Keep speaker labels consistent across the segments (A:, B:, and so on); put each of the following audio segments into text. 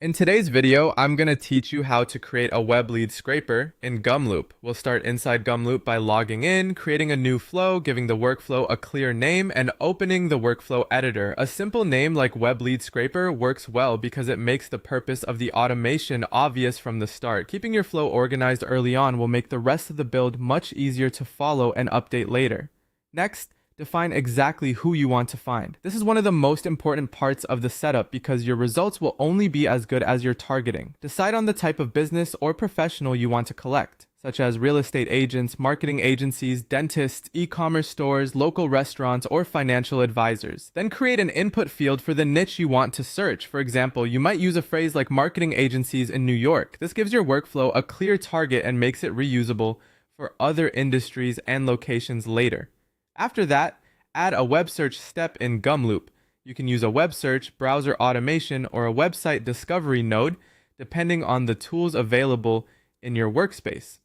A: In today's video, I'm going to teach you how to create a web lead scraper in Gumloop. We'll start inside Gumloop by logging in, creating a new flow, giving the workflow a clear name, and opening the workflow editor. A simple name like web lead scraper works well because it makes the purpose of the automation obvious from the start. Keeping your flow organized early on will make the rest of the build much easier to follow and update later. Next, define exactly who you want to find. This is one of the most important parts of the setup because your results will only be as good as your targeting. Decide on the type of business or professional you want to collect, such as real estate agents, marketing agencies, dentists, e-commerce stores, local restaurants, or financial advisors. Then create an input field for the niche you want to search. For example, you might use a phrase like marketing agencies in New York. This gives your workflow a clear target and makes it reusable for other industries and locations later. After that, add a web search step in Gumloop. You can use a web search, browser automation, or a website discovery node, depending on the tools available in your workspace.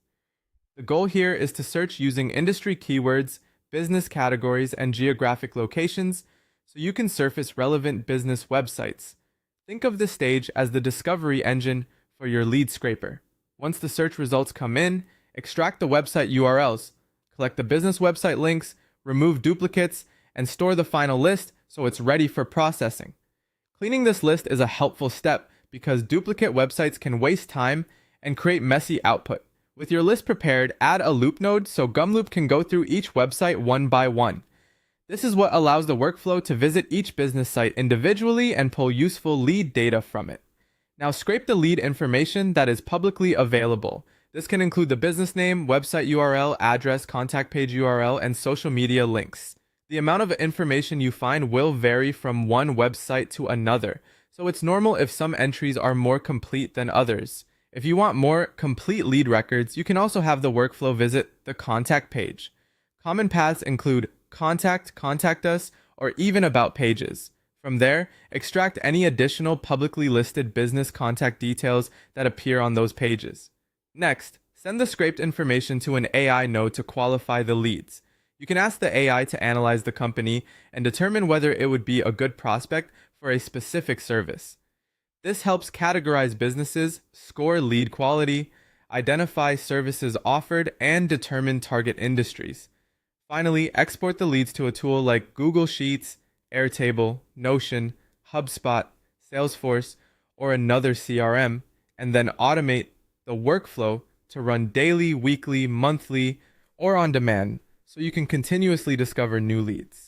A: The goal here is to search using industry keywords, business categories, and geographic locations, so you can surface relevant business websites. Think of this stage as the discovery engine for your lead scraper. Once the search results come in, extract the website URLs, collect the business website links, remove duplicates, and store the final list so it's ready for processing. Cleaning this list is a helpful step because duplicate websites can waste time and create messy output. With your list prepared, add a loop node so Gumloop can go through each website one by one. This is what allows the workflow to visit each business site individually and pull useful lead data from it. Now scrape the lead information that is publicly available. This can include the business name, website URL, address, contact page URL, and social media links. The amount of information you find will vary from one website to another, so it's normal if some entries are more complete than others. If you want more complete lead records, you can also have the workflow visit the contact page. Common paths include contact, contact us, or even about pages. From there, extract any additional publicly listed business contact details that appear on those pages. Next, send the scraped information to an AI node to qualify the leads. You can ask the AI to analyze the company and determine whether it would be a good prospect for a specific service. This helps categorize businesses, score lead quality, identify services offered, and determine target industries. Finally, export the leads to a tool like Google Sheets, Airtable, Notion, HubSpot, Salesforce, or another CRM, and then automate the workflow to run daily, weekly, monthly, or on demand so you can continuously discover new leads.